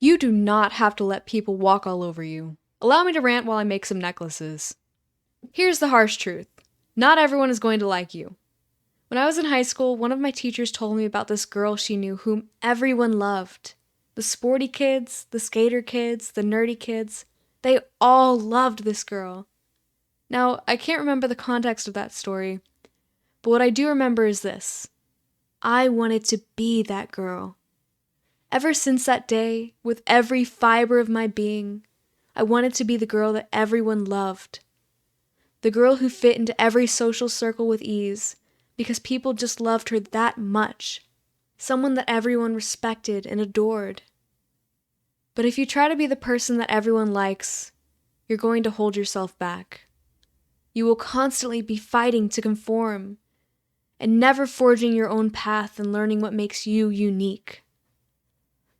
You do not have to let people walk all over you. Allow me to rant while I make some necklaces. Here's the harsh truth. Not everyone is going to like you. When I was in high school, one of my teachers told me about this girl she knew whom everyone loved. The sporty kids, the skater kids, the nerdy kids, they all loved this girl. Now, I can't remember the context of that story, but what I do remember is this. I wanted to be that girl. Ever since that day, with every fiber of my being, I wanted to be the girl that everyone loved. The girl who fit into every social circle with ease, because people just loved her that much. Someone that everyone respected and adored. But if you try to be the person that everyone likes, you're going to hold yourself back. You will constantly be fighting to conform, and never forging your own path and learning what makes you unique.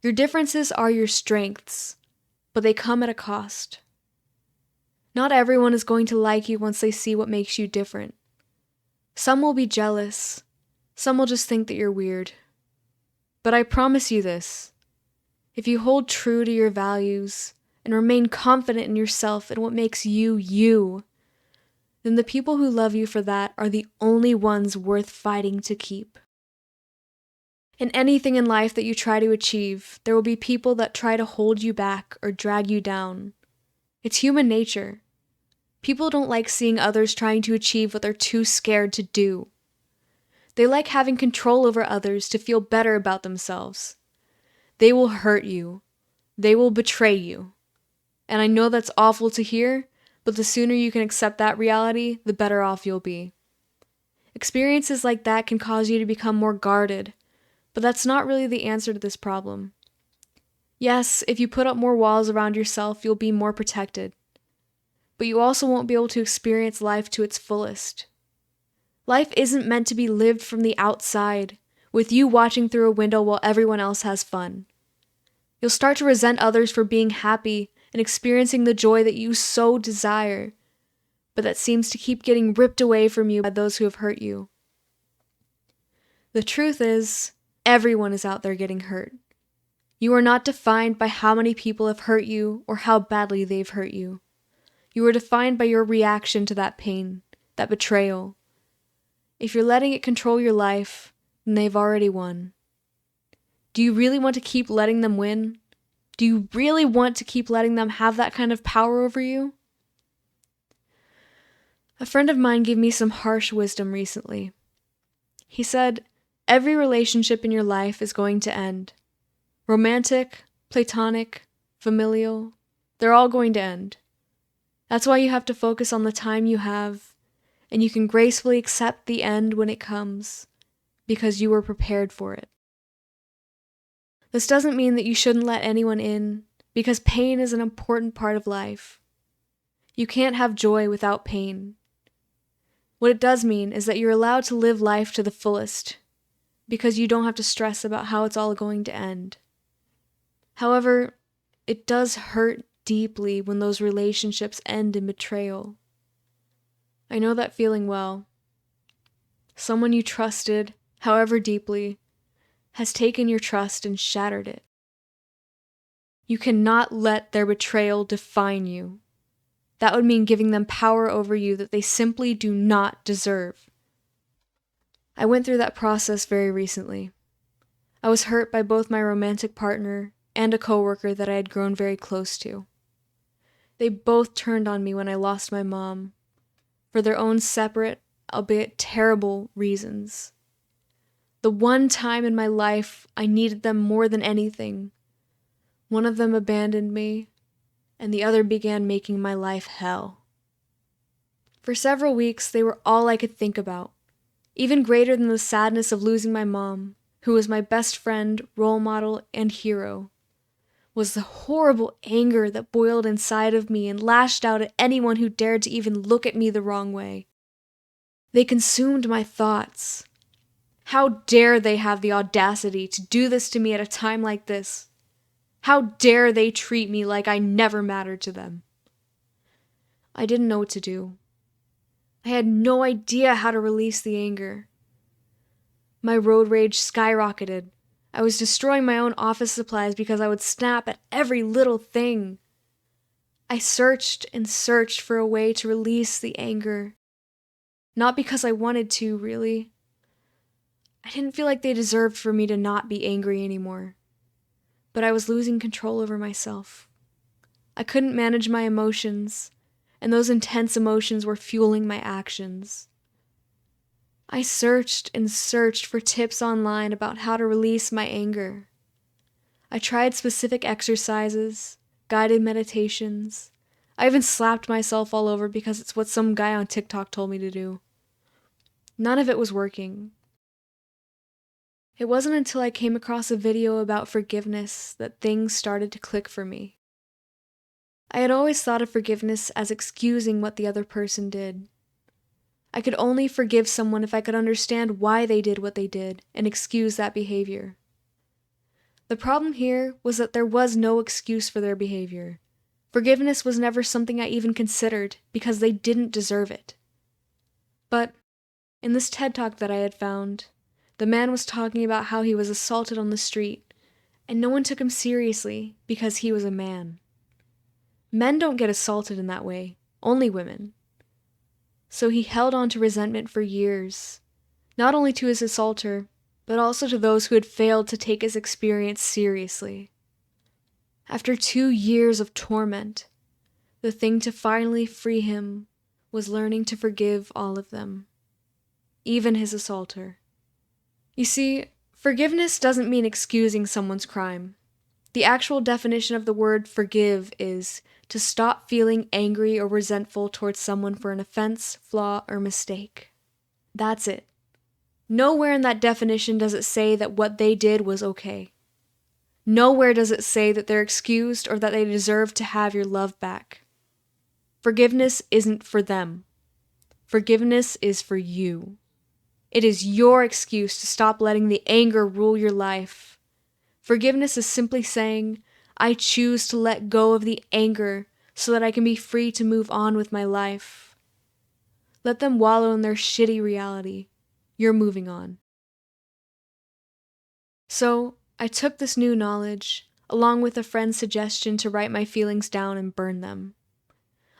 Your differences are your strengths, but they come at a cost. Not everyone is going to like you once they see what makes you different. Some will be jealous. Some will just think that you're weird. But I promise you this. If you hold true to your values and remain confident in yourself and what makes you you, then the people who love you for that are the only ones worth fighting to keep. In anything in life that you try to achieve, there will be people that try to hold you back or drag you down. It's human nature. People don't like seeing others trying to achieve what they're too scared to do. They like having control over others to feel better about themselves. They will hurt you. They will betray you. And I know that's awful to hear, but the sooner you can accept that reality, the better off you'll be. Experiences like that can cause you to become more guarded, but that's not really the answer to this problem. Yes, if you put up more walls around yourself, you'll be more protected. But you also won't be able to experience life to its fullest. Life isn't meant to be lived from the outside, with you watching through a window while everyone else has fun. You'll start to resent others for being happy and experiencing the joy that you so desire, but that seems to keep getting ripped away from you by those who have hurt you. The truth is, everyone is out there getting hurt. You are not defined by how many people have hurt you or how badly they've hurt you. You are defined by your reaction to that pain, that betrayal. If you're letting it control your life, then they've already won. Do you really want to keep letting them win? Do you really want to keep letting them have that kind of power over you? A friend of mine gave me some harsh wisdom recently. He said, every relationship in your life is going to end. Romantic, platonic, familial, they're all going to end. That's why you have to focus on the time you have, and you can gracefully accept the end when it comes, because you were prepared for it. This doesn't mean that you shouldn't let anyone in, because pain is an important part of life. You can't have joy without pain. What it does mean is that you're allowed to live life to the fullest, because you don't have to stress about how it's all going to end. However, it does hurt deeply when those relationships end in betrayal. I know that feeling well. Someone you trusted, however deeply, has taken your trust and shattered it. You cannot let their betrayal define you. That would mean giving them power over you that they simply do not deserve. I went through that process very recently. I was hurt by both my romantic partner and a coworker that I had grown very close to. They both turned on me when I lost my mom, for their own separate, albeit terrible, reasons. The one time in my life I needed them more than anything, one of them abandoned me, and the other began making my life hell. For several weeks, they were all I could think about, even greater than the sadness of losing my mom, who was my best friend, role model, and hero, was the horrible anger that boiled inside of me and lashed out at anyone who dared to even look at me the wrong way. They consumed my thoughts. How dare they have the audacity to do this to me at a time like this? How dare they treat me like I never mattered to them? I didn't know what to do. I had no idea how to release the anger. My road rage skyrocketed. I was destroying my own office supplies because I would snap at every little thing. I searched and searched for a way to release the anger. Not because I wanted to, really. I didn't feel like they deserved for me to not be angry anymore. But I was losing control over myself. I couldn't manage my emotions, and those intense emotions were fueling my actions. I searched and searched for tips online about how to release my anger. I tried specific exercises, guided meditations. I even slapped myself all over because it's what some guy on TikTok told me to do. None of it was working. It wasn't until I came across a video about forgiveness that things started to click for me. I had always thought of forgiveness as excusing what the other person did. I could only forgive someone if I could understand why they did what they did and excuse that behavior. The problem here was that there was no excuse for their behavior. Forgiveness was never something I even considered because they didn't deserve it. But in this TED Talk that I had found, the man was talking about how he was assaulted on the street, and no one took him seriously because he was a man. Men don't get assaulted in that way, only women. So he held on to resentment for years, not only to his assaulter, but also to those who had failed to take his experience seriously. After 2 years of torment, the thing to finally free him was learning to forgive all of them, even his assaulter. You see, forgiveness doesn't mean excusing someone's crime. The actual definition of the word forgive is to stop feeling angry or resentful towards someone for an offense, flaw, or mistake. That's it. Nowhere in that definition does it say that what they did was okay. Nowhere does it say that they're excused or that they deserve to have your love back. Forgiveness isn't for them. Forgiveness is for you. It is your excuse to stop letting the anger rule your life. Forgiveness is simply saying, I choose to let go of the anger so that I can be free to move on with my life. Let them wallow in their shitty reality. You're moving on. So, I took this new knowledge, along with a friend's suggestion to write my feelings down and burn them.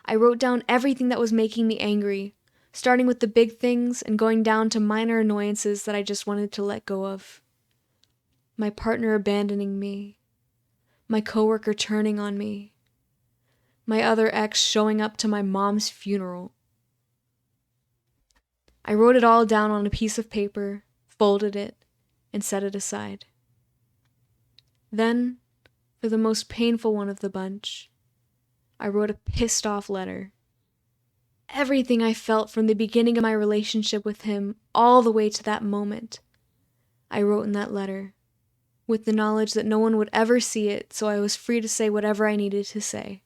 I wrote down everything that was making me angry, starting with the big things and going down to minor annoyances that I just wanted to let go of. My partner abandoning me, my coworker turning on me, my other ex showing up to my mom's funeral. I wrote it all down on a piece of paper, folded it, and set it aside. Then, for the most painful one of the bunch, I wrote a pissed off letter. Everything I felt from the beginning of my relationship with him all the way to that moment, I wrote in that letter, with the knowledge that no one would ever see it, so I was free to say whatever I needed to say.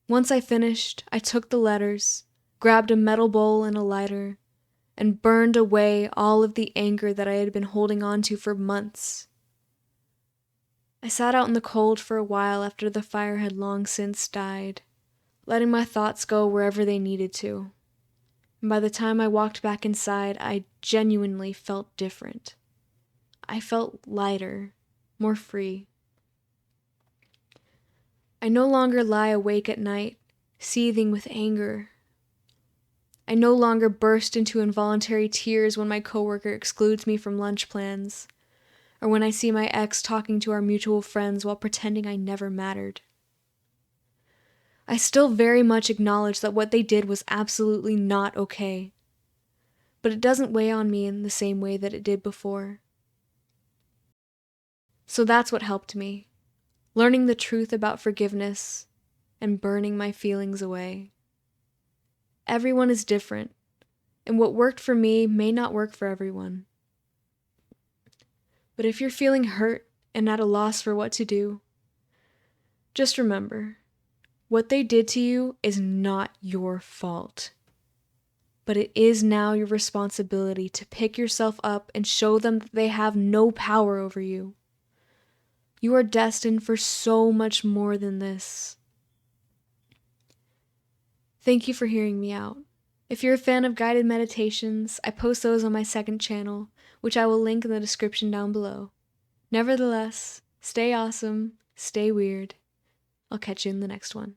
Once I finished, I took the letters, grabbed a metal bowl and a lighter, and burned away all of the anger that I had been holding on to for months. I sat out in the cold for a while after the fire had long since died, letting my thoughts go wherever they needed to. And by the time I walked back inside, I genuinely felt different. I felt lighter, more free. I no longer lie awake at night, seething with anger. I no longer burst into involuntary tears when my coworker excludes me from lunch plans, or when I see my ex talking to our mutual friends while pretending I never mattered. I still very much acknowledge that what they did was absolutely not okay, but it doesn't weigh on me in the same way that it did before. So that's what helped me, learning the truth about forgiveness and burning my feelings away. Everyone is different, and what worked for me may not work for everyone. But if you're feeling hurt and at a loss for what to do, just remember, what they did to you is not your fault. But it is now your responsibility to pick yourself up and show them that they have no power over you. You are destined for so much more than this. Thank you for hearing me out. If you're a fan of guided meditations, I post those on my second channel, which I will link in the description down below. Nevertheless, stay awesome, stay weird. I'll catch you in the next one.